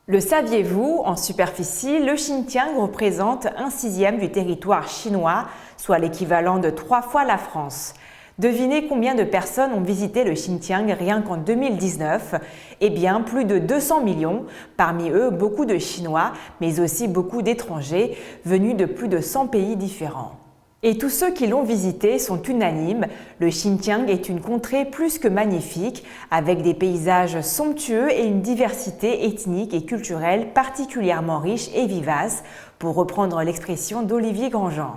Le saviez-vous, en superficie, le Xinjiang représente 1/6 du territoire chinois, soit l'équivalent de 3 fois la France. Devinez combien de personnes ont visité le Xinjiang rien qu'en 2019 ? Eh bien, plus de 200 millions, parmi eux beaucoup de Chinois, mais aussi beaucoup d'étrangers, venus de plus de 100 pays différents. Et tous ceux qui l'ont visité sont unanimes, le Xinjiang est une contrée plus que magnifique, avec des paysages somptueux et une diversité ethnique et culturelle particulièrement riche et vivace, pour reprendre l'expression d'Olivier Grandjean.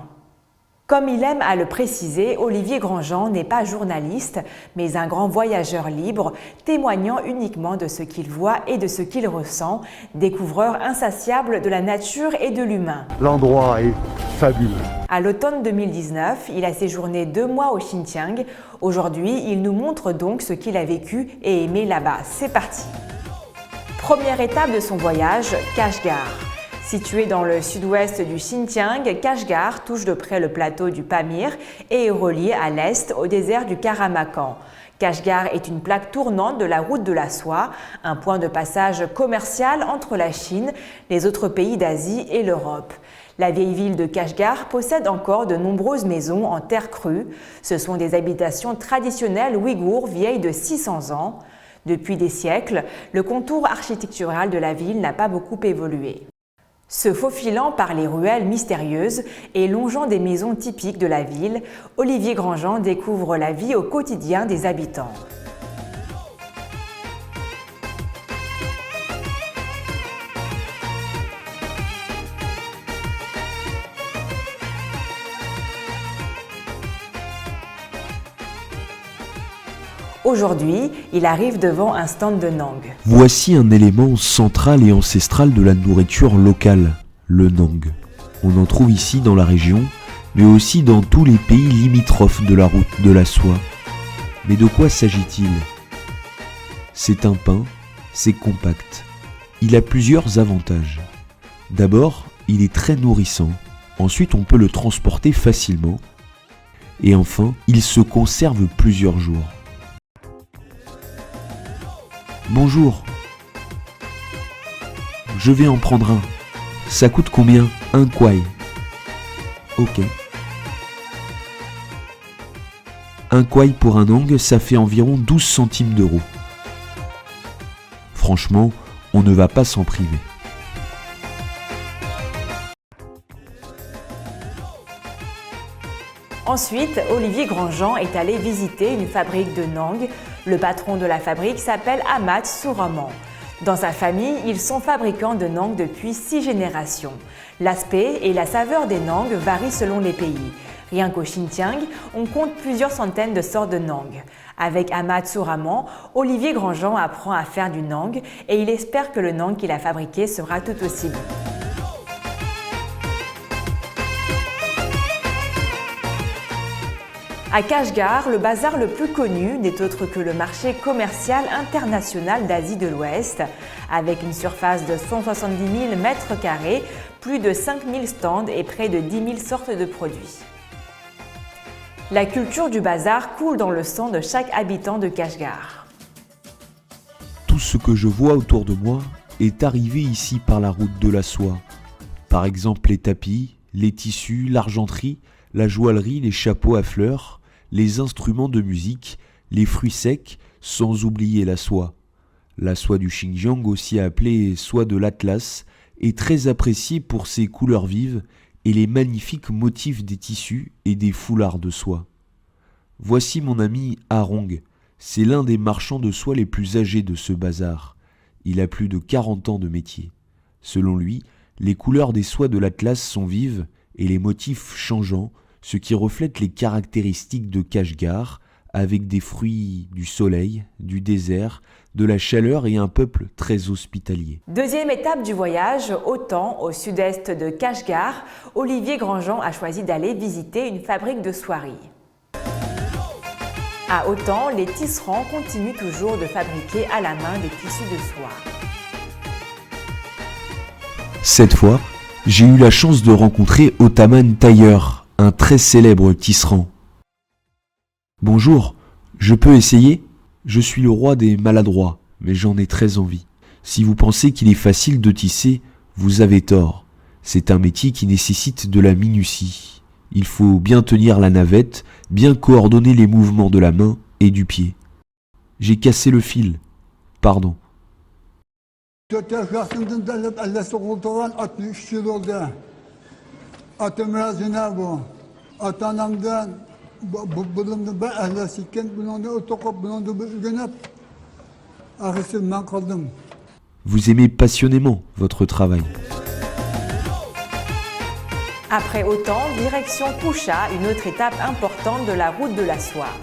Comme il aime à le préciser, Olivier Grandjean n'est pas journaliste, mais un grand voyageur libre, témoignant uniquement de ce qu'il voit et de ce qu'il ressent, découvreur insatiable de la nature et de l'humain. L'endroit est fabuleux. À l'automne 2019, il a séjourné 2 mois au Xinjiang. Aujourd'hui, il nous montre donc ce qu'il a vécu et aimé là-bas. C'est parti. Première étape de son voyage, Kashgar. Situé dans le sud-ouest du Xinjiang, Kashgar touche de près le plateau du Pamir et est relié à l'est au désert du Karamakhan. Kashgar est une plaque tournante de la route de la soie, un point de passage commercial entre la Chine, les autres pays d'Asie et l'Europe. La vieille ville de Kashgar possède encore de nombreuses maisons en terre crue. Ce sont des habitations traditionnelles ouïghours vieilles de 600 ans. Depuis des siècles, le contour architectural de la ville n'a pas beaucoup évolué. Se faufilant par les ruelles mystérieuses et longeant des maisons typiques de la ville, Olivier Grandjean découvre la vie au quotidien des habitants. Aujourd'hui, il arrive devant un stand de nang. Voici un élément central et ancestral de la nourriture locale, le nang. On en trouve ici dans la région, mais aussi dans tous les pays limitrophes de la route de la soie. Mais de quoi s'agit-il ? C'est un pain, c'est compact. Il a plusieurs avantages. D'abord, il est très nourrissant. Ensuite, on peut le transporter facilement. Et enfin, il se conserve plusieurs jours. Bonjour. Je vais en prendre un. Ça coûte combien ? Un kwai. Ok. Un kwai pour un nang, ça fait environ 12 centimes d'euros. Franchement, on ne va pas s'en priver. Ensuite, Olivier Grandjean est allé visiter une fabrique de nang. Le patron de la fabrique s'appelle Ahmad Souraman. Dans sa famille, ils sont fabricants de nang depuis 6 générations. L'aspect et la saveur des nang varient selon les pays. Rien qu'au Xinjiang, on compte plusieurs centaines de sortes de nang. Avec Ahmad Souraman, Olivier Grandjean apprend à faire du nang et il espère que le nang qu'il a fabriqué sera tout aussi bon. À Kashgar, le bazar le plus connu n'est autre que le marché commercial international d'Asie de l'Ouest. Avec une surface de 170 000 m², plus de 5 000 stands et près de 10 000 sortes de produits. La culture du bazar coule dans le sang de chaque habitant de Kashgar. Tout ce que je vois autour de moi est arrivé ici par la route de la soie. Par exemple les tapis, les tissus, l'argenterie, la joaillerie, les chapeaux à fleurs, les instruments de musique, les fruits secs, sans oublier la soie. La soie du Xinjiang, aussi appelée soie de l'Atlas, est très appréciée pour ses couleurs vives et les magnifiques motifs des tissus et des foulards de soie. Voici mon ami Arong, c'est l'un des marchands de soie les plus âgés de ce bazar. Il a plus de 40 ans de métier. Selon lui, les couleurs des soies de l'Atlas sont vives et les motifs changeants, ce qui reflète les caractéristiques de Kashgar, avec des fruits du soleil, du désert, de la chaleur et un peuple très hospitalier. Deuxième étape du voyage, Hotan, au sud-est de Kashgar, Olivier Grandjean a choisi d'aller visiter une fabrique de soieries. À Hotan, les tisserands continuent toujours de fabriquer à la main des tissus de soie. Cette fois, j'ai eu la chance de rencontrer Otaman Tailleur, un très célèbre tisserand. Bonjour, je peux essayer ? Je suis le roi des maladroits, mais j'en ai très envie. Si vous pensez qu'il est facile de tisser, vous avez tort. C'est un métier qui nécessite de la minutie. Il faut bien tenir la navette, bien coordonner les mouvements de la main et du pied. J'ai cassé le fil. Pardon. 4 yaş yaşından da ellesi koltuğun 63 yıl oldu. Atım razına bu. Atanamdan bulundu ben ellesikken bunun da otokop bunun da günüp ahırsız ben kaldım. Vous aimez passionnément votre travail. Après Autan, direction Koucha, une autre étape importante de la route de la soie.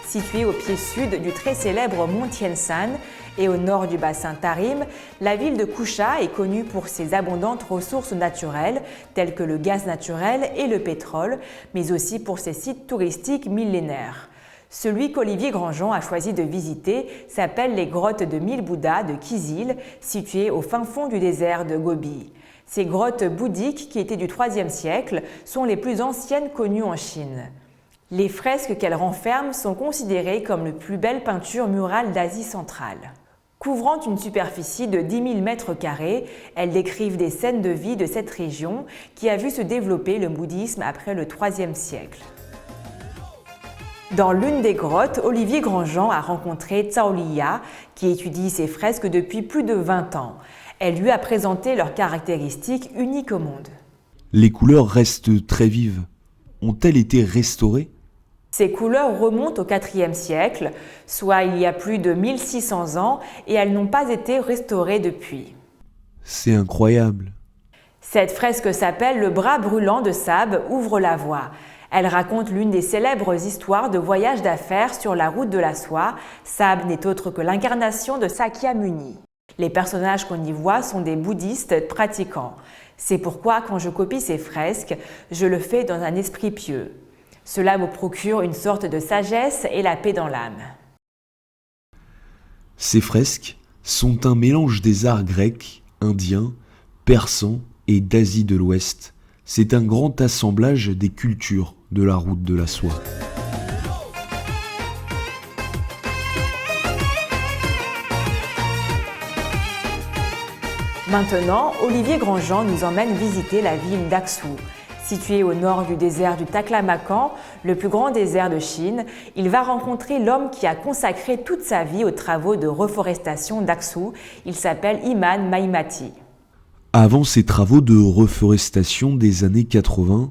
Située au pied sud du très célèbre mont Tien Shan et au nord du bassin Tarim, la ville de Koucha est connue pour ses abondantes ressources naturelles, telles que le gaz naturel et le pétrole, mais aussi pour ses sites touristiques millénaires. Celui qu'Olivier Grandjean a choisi de visiter s'appelle les grottes de 1000 Bouddhas de Kizil, situées au fin fond du désert de Gobi. Ces grottes bouddhiques, qui étaient du IIIe siècle, sont les plus anciennes connues en Chine. Les fresques qu'elles renferment sont considérées comme les plus belles peintures murales d'Asie centrale. Couvrant une superficie de 10 000 mètres carrés, elles décrivent des scènes de vie de cette région qui a vu se développer le bouddhisme après le IIIe siècle. Dans l'une des grottes, Olivier Grandjean a rencontré Cao Liya, qui étudie ces fresques depuis plus de 20 ans. Elle lui a présenté leurs caractéristiques uniques au monde. Les couleurs restent très vives. Ont-elles été restaurées ? Ces couleurs remontent au IVe siècle, soit il y a plus de 1600 ans, et elles n'ont pas été restaurées depuis. C'est incroyable. Cette fresque s'appelle « Le bras brûlant de Sab ouvre la voie ». Elle raconte l'une des célèbres histoires de voyage d'affaires sur la route de la soie. Sab n'est autre que l'incarnation de Sakyamuni. Les personnages qu'on y voit sont des bouddhistes pratiquants. C'est pourquoi, quand je copie ces fresques, je le fais dans un esprit pieux. Cela me procure une sorte de sagesse et la paix dans l'âme. Ces fresques sont un mélange des arts grecs, indiens, persans et d'Asie de l'Ouest. C'est un grand assemblage des cultures de la route de la soie. Maintenant, Olivier Grandjean nous emmène visiter la ville d'Aksu. Située au nord du désert du Taklamakan, le plus grand désert de Chine, il va rencontrer l'homme qui a consacré toute sa vie aux travaux de reforestation d'Aksu. Il s'appelle Iman Maimati. Avant ces travaux de reforestation des années 80,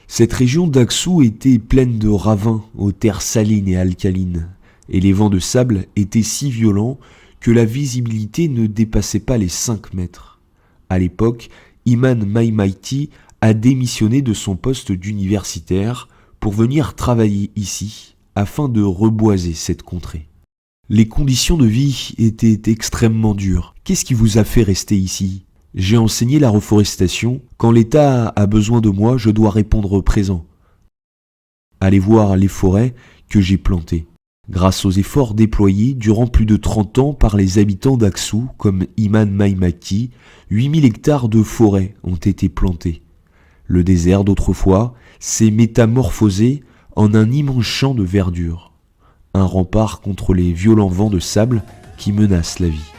cette région d'Aksu était pleine de ravins aux terres salines et alcalines, et les vents de sable étaient si violents que la visibilité ne dépassait pas les 5 mètres. À l'époque, Iman Maimati a démissionné de son poste d'universitaire pour venir travailler ici afin de reboiser cette contrée. Les conditions de vie étaient extrêmement dures. Qu'est-ce qui vous a fait rester ici ? J'ai enseigné la reforestation. Quand l'État a besoin de moi, je dois répondre présent. Allez voir les forêts que j'ai plantées. Grâce aux efforts déployés durant plus de 30 ans par les habitants d'Aksu, comme Iman Maimati, 8000 hectares de forêts ont été plantés. Le désert d'autrefois s'est métamorphosé en un immense champ de verdure, un rempart contre les violents vents de sable qui menacent la vie.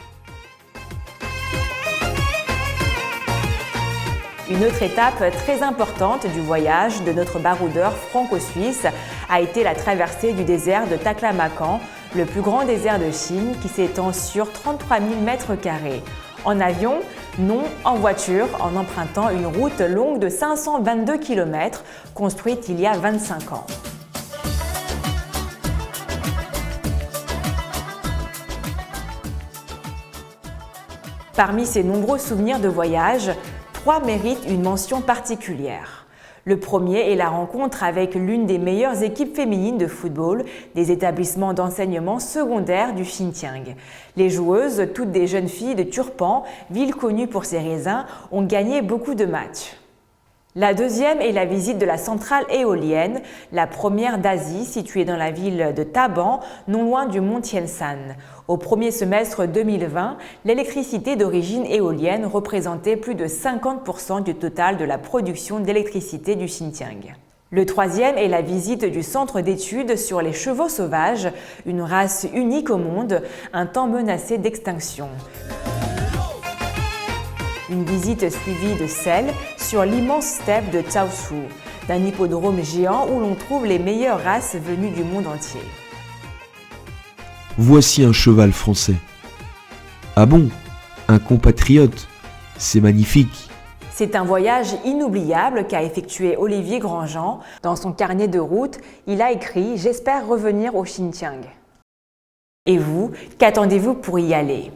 Une autre étape très importante du voyage de notre baroudeur franco-suisse a été la traversée du désert de Taklamakan, le plus grand désert de Chine qui s'étend sur 33 000 mètres carrés. En avion, non, en voiture, en empruntant une route longue de 522 km, construite il y a 25 ans. Parmi ces nombreux souvenirs de voyage, 3 méritent une mention particulière. Le premier est la rencontre avec l'une des meilleures équipes féminines de football des établissements d'enseignement secondaire du Xinjiang. Les joueuses, toutes des jeunes filles de Turpan, ville connue pour ses raisins, ont gagné beaucoup de matchs. La deuxième est la visite de la centrale éolienne, la première d'Asie, située dans la ville de Taban, non loin du mont Tien Shan. Au premier semestre 2020, l'électricité d'origine éolienne représentait plus de 50% du total de la production d'électricité du Xinjiang. Le troisième est la visite du centre d'études sur les chevaux sauvages, une race unique au monde, un temps menacée d'extinction. Une visite suivie de celle sur l'immense steppe de Chaozhou, d'un hippodrome géant où l'on trouve les meilleures races venues du monde entier. Voici un cheval français. Ah bon? Un compatriote? C'est magnifique. C'est un voyage inoubliable qu'a effectué Olivier Grandjean. Dans son carnet de route, il a écrit « J'espère revenir au Xinjiang ». Et vous, qu'attendez-vous pour y aller ?